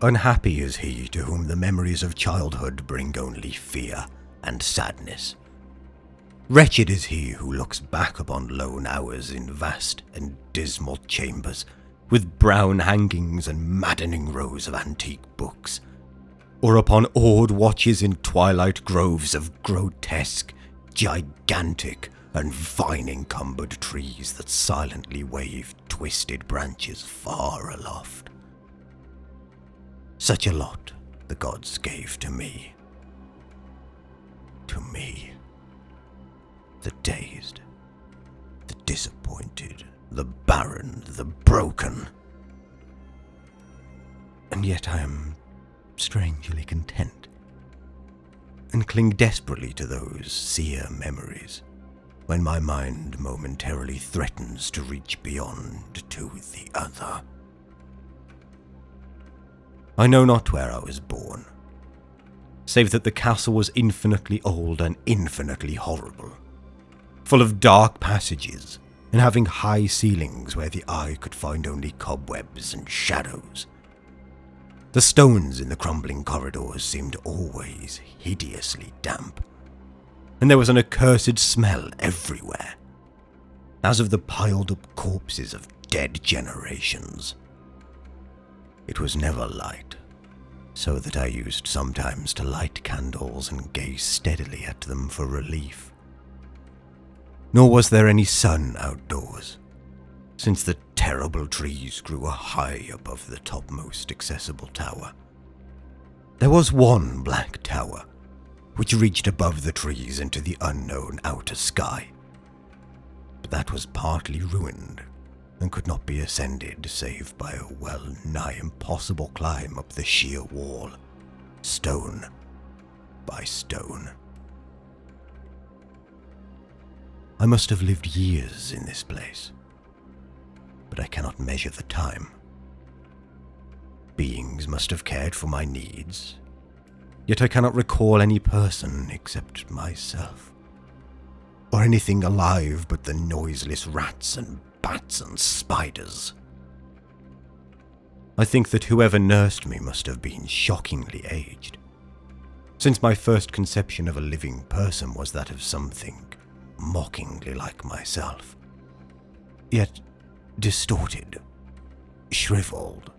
Unhappy is he to whom the memories of childhood bring only fear and sadness. Wretched is he who looks back upon lone hours in vast and dismal chambers, with brown hangings and maddening rows of antique books, or upon awed watches in twilight groves of grotesque, gigantic, and vine-encumbered trees that silently waved twisted branches far aloft. Such a lot the gods gave to me. To me. The dazed, the disappointed, the barren, the broken. And yet I am strangely content, and cling desperately to those sear memories when my mind momentarily threatens to reach beyond to the other. I know not where I was born, save that the castle was infinitely old and infinitely horrible, full of dark passages and having high ceilings where the eye could find only cobwebs and shadows. The stones in the crumbling corridors seemed always hideously damp, and there was an accursed smell everywhere, as of the piled-up corpses of dead generations. It was never light, so that I used sometimes to light candles and gaze steadily at them for relief. Nor was there any sun outdoors, since the terrible trees grew high above the topmost accessible tower. There was one black tower, which reached above the trees into the unknown outer sky, but that was partly ruined and could not be ascended save by a well-nigh impossible climb up the sheer wall, stone by stone. I must have lived years in this place, but I cannot measure the time. Beings must have cared for my needs, yet I cannot recall any person except myself, or anything alive but the noiseless rats and bats and spiders. I think that whoever nursed me must have been shockingly aged, since my first conception of a living person was that of something mockingly like myself, yet distorted, shriveled,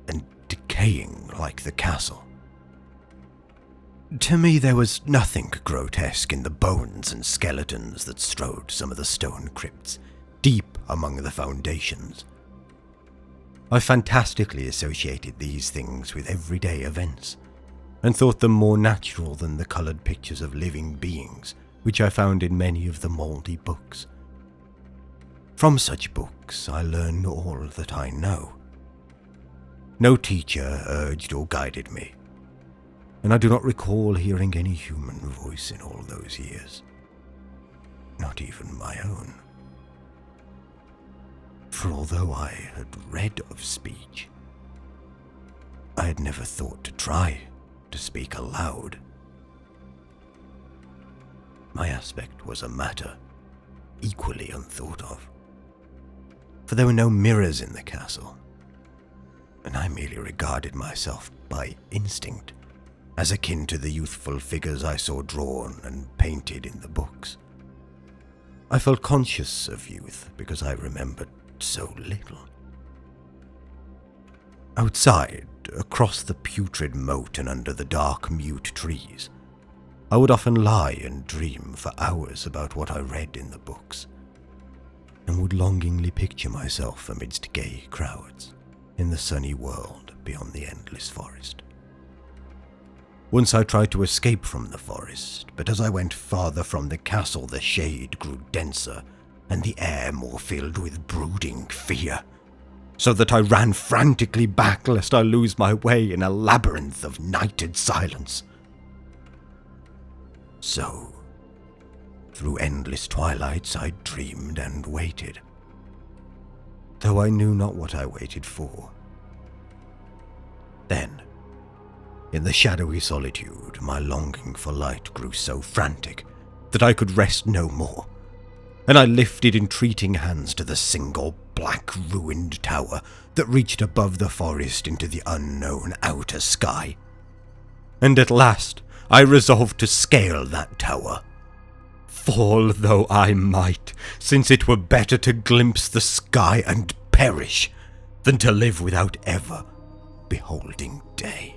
and decaying like the castle. To me there was nothing grotesque in the bones and skeletons that strewed some of the stone crypts deep among the foundations. I fantastically associated these things with everyday events, and thought them more natural than the coloured pictures of living beings which I found in many of the mouldy books. From such books I learned all that I know. No teacher urged or guided me, and I do not recall hearing any human voice in all those years, not even my own. For although I had read of speech, I had never thought to try to speak aloud. My aspect was a matter equally unthought of, for there were no mirrors in the castle, and I merely regarded myself by instinct as akin to the youthful figures I saw drawn and painted in the books. I felt conscious of youth because I remembered so little. Outside, across the putrid moat and under the dark mute trees, I would often lie and dream for hours about what I read in the books, and would longingly picture myself amidst gay crowds in the sunny world beyond the endless forest. Once I tried to escape from the forest, but as I went farther from the castle the shade grew denser and the air more filled with brooding fear, so that I ran frantically back lest I lose my way in a labyrinth of nighted silence. So, through endless twilights I dreamed and waited, though I knew not what I waited for. Then, in the shadowy solitude, my longing for light grew so frantic that I could rest no more, and I lifted entreating hands to the single black ruined tower that reached above the forest into the unknown outer sky. And at last I resolved to scale that tower. Fall though I might, since it were better to glimpse the sky and perish than to live without ever beholding day.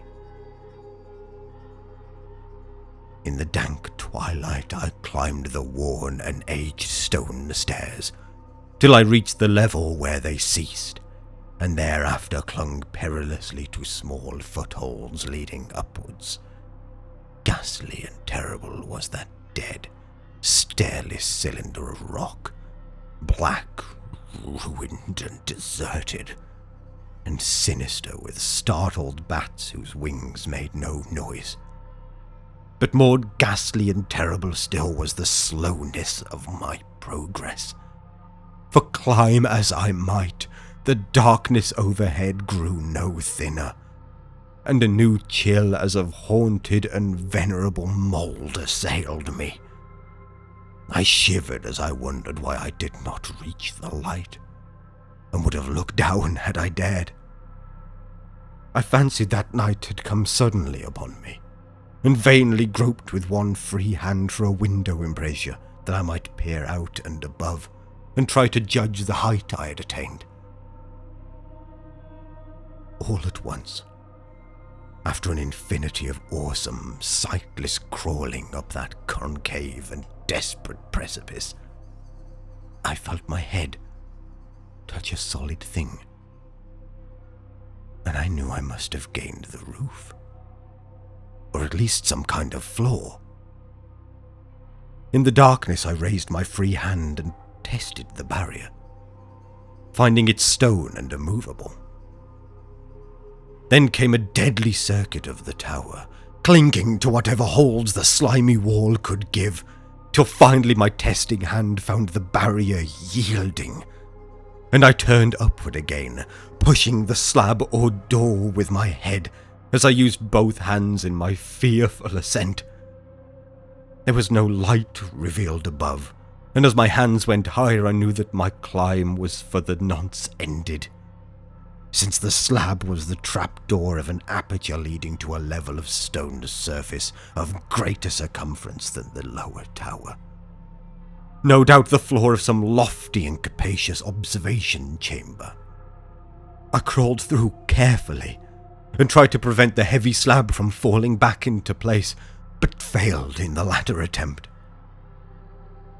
In the dank twilight I climbed the worn and aged stone stairs, till I reached the level where they ceased, and thereafter clung perilously to small footholds leading upwards. Ghastly and terrible was that dead, stairless cylinder of rock, black, ruined and deserted, and sinister with startled bats whose wings made no noise. But more ghastly and terrible still was the slowness of my progress. For climb as I might, the darkness overhead grew no thinner, and a new chill as of haunted and venerable mould assailed me. I shivered as I wondered why I did not reach the light, and would have looked down had I dared. I fancied that night had come suddenly upon me, and vainly groped with one free hand for a window embrasure that I might peer out and above, and try to judge the height I had attained. All at once, after an infinity of awesome, sightless crawling up that concave and desperate precipice, I felt my head touch a solid thing, and I knew I must have gained the roof, or at least some kind of floor. In the darkness I raised my free hand and tested the barrier, finding it stone and immovable. Then came a deadly circuit of the tower, clinging to whatever holds the slimy wall could give, till finally my testing hand found the barrier yielding, and I turned upward again, pushing the slab or door with my head as I used both hands in my fearful ascent. There was no light revealed above, and as my hands went higher I knew that my climb was for the nonce ended, since the slab was the trapdoor of an aperture leading to a level of stone surface of greater circumference than the lower tower. No doubt the floor of some lofty and capacious observation chamber. I crawled through carefully, and tried to prevent the heavy slab from falling back into place, but failed in the latter attempt.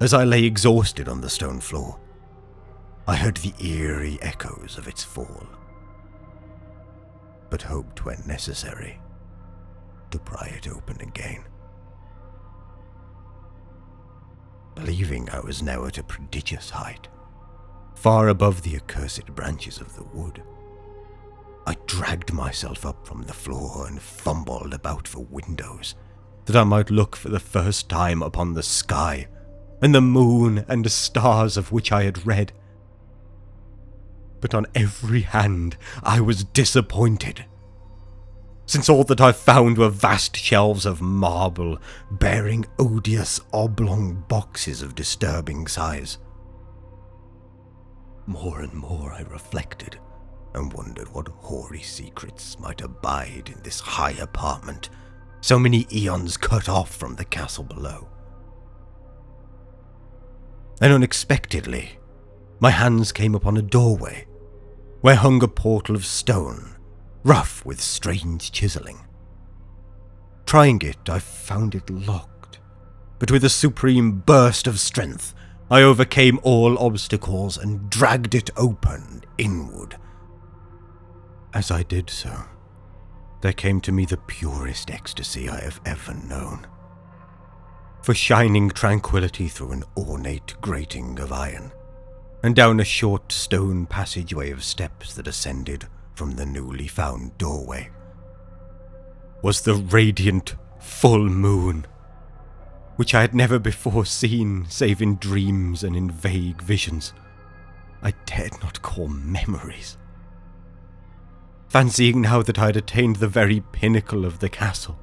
As I lay exhausted on the stone floor, I heard the eerie echoes of its fall, but hoped when necessary to pry it open again. Believing I was now at a prodigious height, far above the accursed branches of the wood, I dragged myself up from the floor and fumbled about for windows, that I might look for the first time upon the sky and the moon and the stars of which I had read. But on every hand I was disappointed, since all that I found were vast shelves of marble bearing odious oblong boxes of disturbing size. More and more I reflected, and wondered what hoary secrets might abide in this high apartment, so many eons cut off from the castle below. And unexpectedly, my hands came upon a doorway, where hung a portal of stone, rough with strange chiselling. Trying it, I found it locked, but with a supreme burst of strength, I overcame all obstacles and dragged it open inward. As I did so, there came to me the purest ecstasy I have ever known. For shining tranquility through an ornate grating of iron, and down a short stone passageway of steps that ascended from the newly found doorway, was the radiant full moon, which I had never before seen save in dreams and in vague visions I dared not call memories. Fancying now that I had attained the very pinnacle of the castle,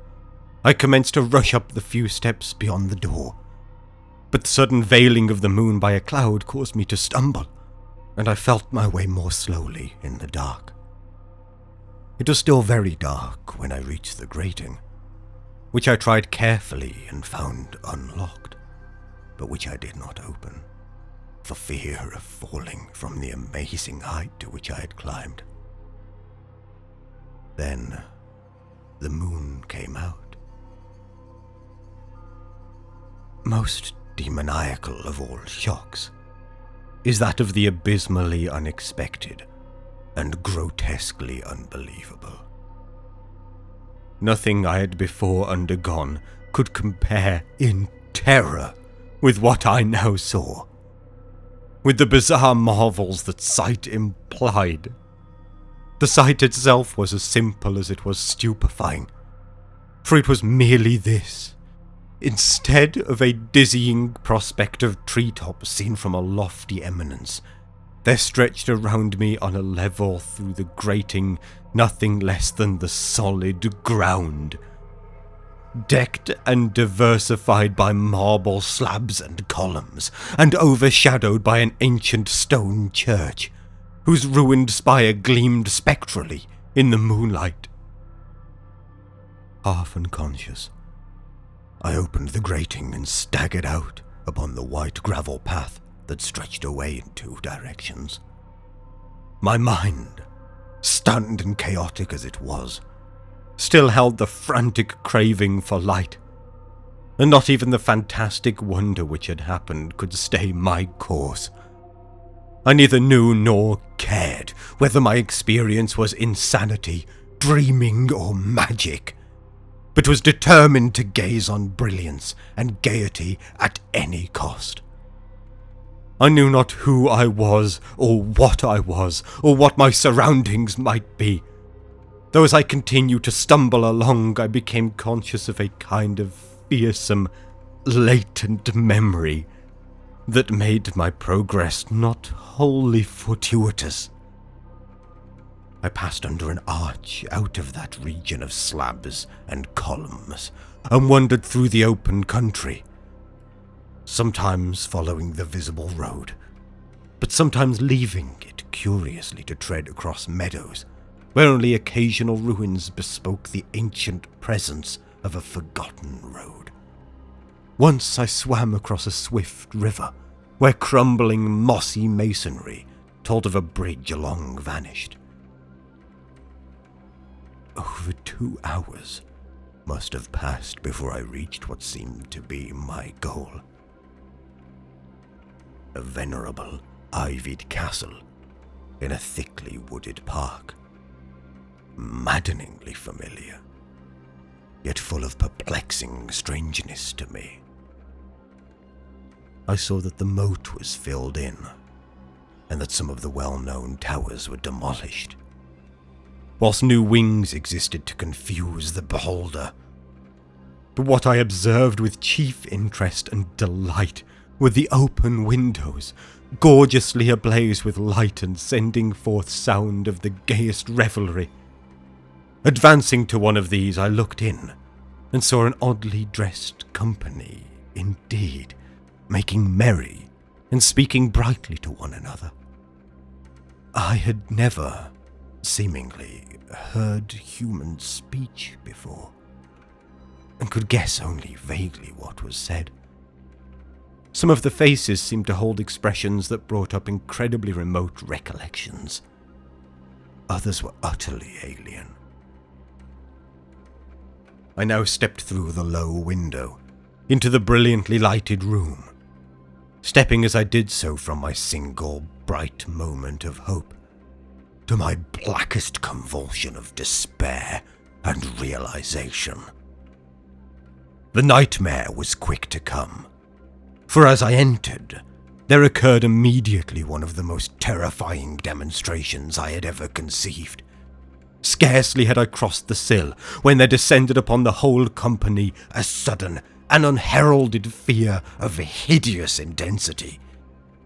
I commenced to rush up the few steps beyond the door, but the sudden veiling of the moon by a cloud caused me to stumble, and I felt my way more slowly in the dark. It was still very dark when I reached the grating, which I tried carefully and found unlocked, but which I did not open, for fear of falling from the amazing height to which I had climbed. Then the moon came out. Most demoniacal of all shocks is that of the abysmally unexpected and grotesquely unbelievable. Nothing I had before undergone could compare in terror with what I now saw, with the bizarre marvels that sight implied. The sight itself was as simple as it was stupefying, for it was merely this. Instead of a dizzying prospect of treetops seen from a lofty eminence, there stretched around me on a level through the grating nothing less than the solid ground, decked and diversified by marble slabs and columns, and overshadowed by an ancient stone church, whose ruined spire gleamed spectrally in the moonlight. Half unconscious, I opened the grating and staggered out upon the white gravel path that stretched away in two directions. My mind, stunned and chaotic as it was, still held the frantic craving for light, and not even the fantastic wonder which had happened could stay my course. I neither knew nor cared whether my experience was insanity, dreaming, or magic, but was determined to gaze on brilliance and gaiety at any cost. I knew not who I was, or what my surroundings might be, though as I continued to stumble along I became conscious of a kind of fearsome, latent memory that made my progress not wholly fortuitous. I passed under an arch out of that region of slabs and columns, and wandered through the open country, sometimes following the visible road, but sometimes leaving it curiously to tread across meadows, where only occasional ruins bespoke the ancient presence of a forgotten road. Once I swam across a swift river, where crumbling mossy masonry told of a bridge long vanished. Over 2 hours must have passed before I reached what seemed to be my goal. A venerable, ivied castle in a thickly wooded park. Maddeningly familiar, yet full of perplexing strangeness to me. I saw that the moat was filled in, and that some of the well-known towers were demolished, whilst new wings existed to confuse the beholder. But what I observed with chief interest and delight were the open windows, gorgeously ablaze with light and sending forth sound of the gayest revelry. Advancing to one of these, I looked in, and saw an oddly dressed company, indeed, making merry and speaking brightly to one another. I had never, seemingly, heard human speech before, and could guess only vaguely what was said. Some of the faces seemed to hold expressions that brought up incredibly remote recollections. Others were utterly alien. I now stepped through the low window into the brilliantly lighted room, stepping as I did so from my single bright moment of hope to my blackest convulsion of despair and realization. The nightmare was quick to come, for as I entered, there occurred immediately one of the most terrifying demonstrations I had ever conceived. Scarcely had I crossed the sill when there descended upon the whole company a sudden and unheralded fear of hideous intensity,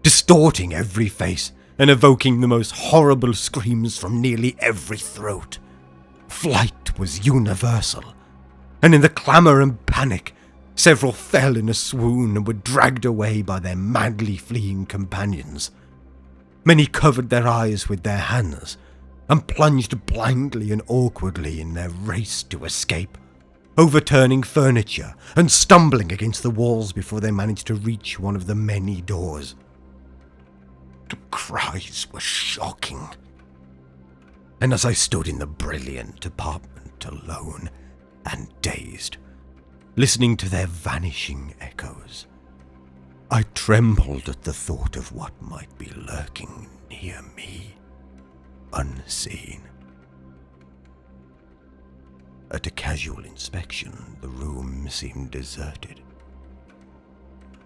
distorting every face and evoking the most horrible screams from nearly every throat. Flight was universal, and in the clamour and panic, Several fell in a swoon and were dragged away by their madly fleeing companions. Many covered their eyes with their hands and plunged blindly and awkwardly in their race to escape, overturning furniture and stumbling against the walls before they managed to reach one of the many doors. The cries were shocking, and as I stood in the brilliant apartment alone and dazed, listening to their vanishing echoes, I trembled at the thought of what might be lurking near me, unseen. At a casual inspection, the room seemed deserted.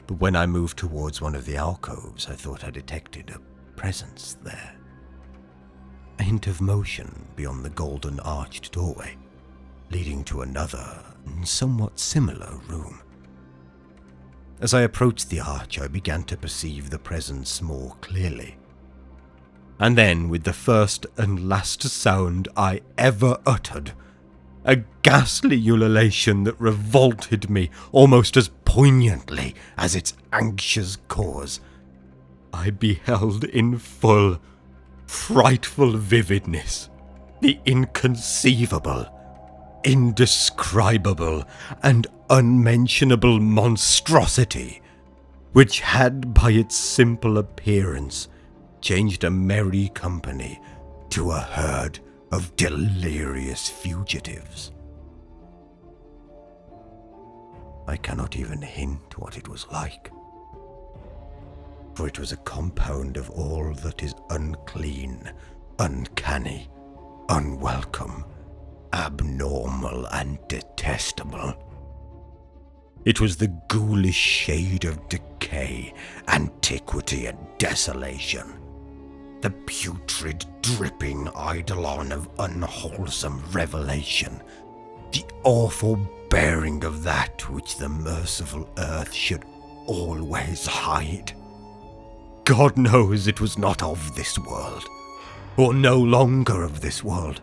But when I moved towards one of the alcoves, I thought I detected a presence there. A hint of motion beyond the golden arched doorway, leading to another and somewhat similar room. As I approached the arch, I began to perceive the presence more clearly. And then, with the first and last sound I ever uttered, a ghastly ululation that revolted me almost as poignantly as its anxious cause, I beheld in full, frightful vividness the inconceivable, indescribable, and unmentionable monstrosity which had, by its simple appearance, changed a merry company to a herd of delirious fugitives. I cannot even hint what it was like, for it was a compound of all that is unclean, uncanny, unwelcome, abnormal, and detestable. It was the ghoulish shade of decay, antiquity, and desolation, the putrid, dripping eidolon of unwholesome revelation, the awful bearing of that which the merciful earth should always hide. God knows it was not of this world, or no longer of this world.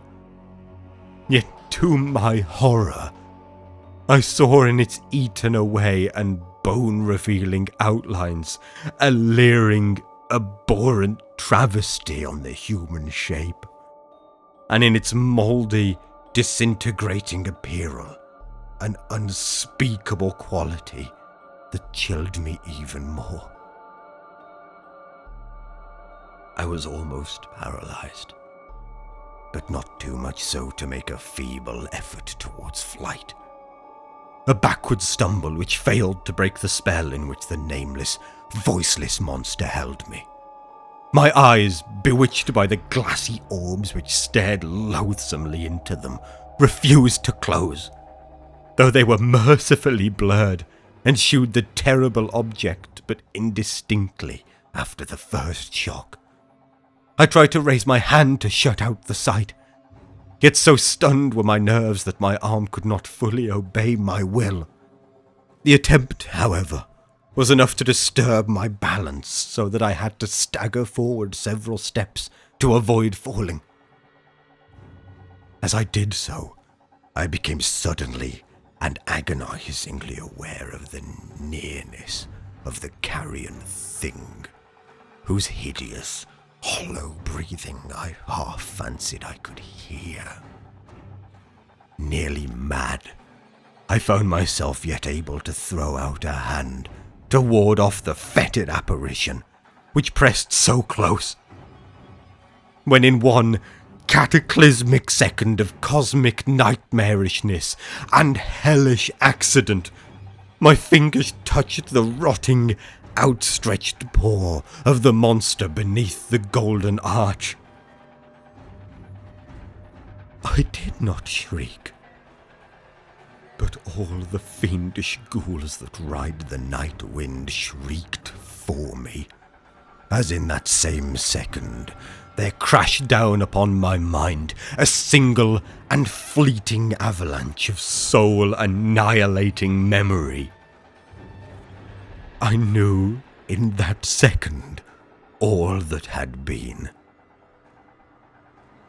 Yet to my horror, I saw in its eaten away and bone-revealing outlines a leering, abhorrent travesty on the human shape, and in its mouldy, disintegrating apparel, an unspeakable quality that chilled me even more. I was almost paralyzed, but not too much so to make a feeble effort towards flight. A backward stumble which failed to break the spell in which the nameless, voiceless monster held me. My eyes, bewitched by the glassy orbs which stared loathsomely into them, refused to close, though they were mercifully blurred and shewed the terrible object but indistinctly after the first shock. I tried to raise my hand to shut out the sight, yet so stunned were my nerves that my arm could not fully obey my will. The attempt, however, was enough to disturb my balance so that I had to stagger forward several steps to avoid falling. As I did so, I became suddenly and agonizingly aware of the nearness of the carrion thing, whose hideous, hollow breathing I half fancied I could hear. Nearly mad, I found myself yet able to throw out a hand to ward off the fetid apparition, which pressed so close, when in one cataclysmic second of cosmic nightmarishness and hellish accident, my fingers touched the rotting, outstretched paw of the monster beneath the golden arch. I did not shriek, but all the fiendish ghouls that ride the night wind shrieked for me, as in that same second there crashed down upon my mind a single and fleeting avalanche of soul-annihilating memory. I knew in that second all that had been.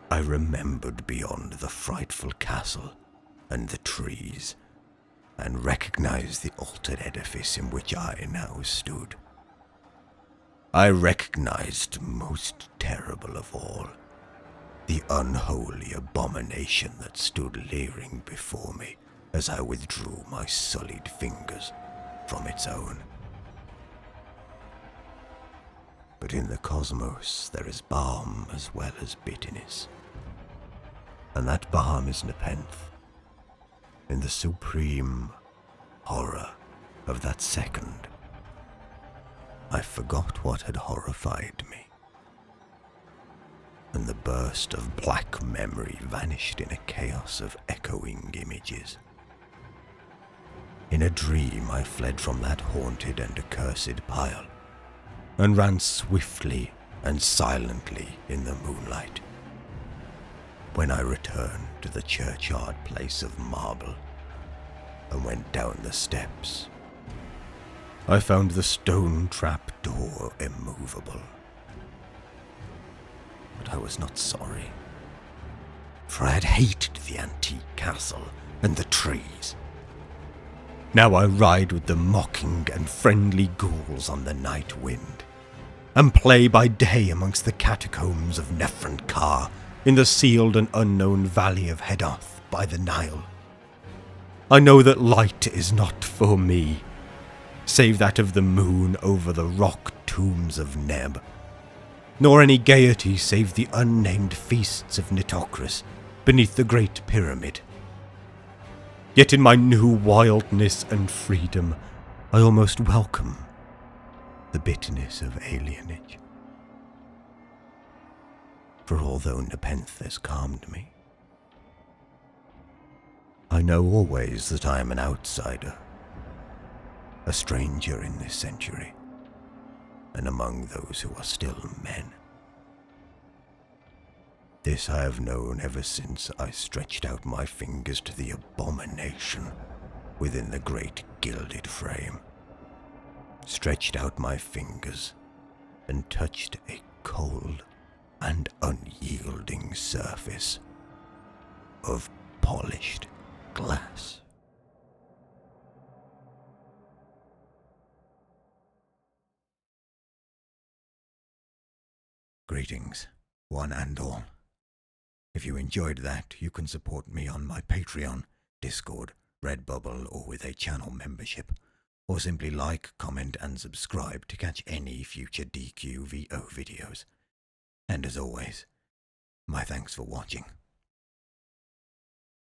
I remembered beyond the frightful castle and the trees and recognized the altered edifice in which I now stood. I recognized, most terrible of all, the unholy abomination that stood leering before me as I withdrew my sullied fingers from its own. But in the cosmos there is balm as well as bitterness, and that balm is nepenthe, in the supreme horror of that second. I forgot what had horrified me, and the burst of black memory vanished in a chaos of echoing images. In a dream I fled from that haunted and accursed pile, and ran swiftly and silently in the moonlight. When I returned to the churchyard place of marble and went down the steps, I found the stone trap door immovable. But I was not sorry, for I had hated the antique castle and the trees. Now I ride with the mocking and friendly ghouls on the night wind, and play by day amongst the catacombs of 𝗟𝗏𝗃𝗀 in the sealed and unknown valley of 𝗏𝗏𝗃𝗀 by the Nile. I know that light is not for me, save that of the moon over the rock tombs of Neb, nor any gaiety save the unnamed feasts of Nitocris beneath the Great Pyramid. Yet in my new wildness and freedom, I almost welcome the bitterness of alienage. For although nepenthe has calmed me, I know always that I am an outsider, a stranger in this century, and among those who are still men. This I have known ever since I stretched out my fingers to the abomination within the great gilded frame. Stretched out my fingers and touched a cold and unyielding surface of polished glass. Greetings, one and all. If you enjoyed that, you can support me on my Patreon, Discord, Redbubble, or with a channel membership, or simply like, comment, and subscribe to catch any future DQVO videos. And as always, my thanks for watching.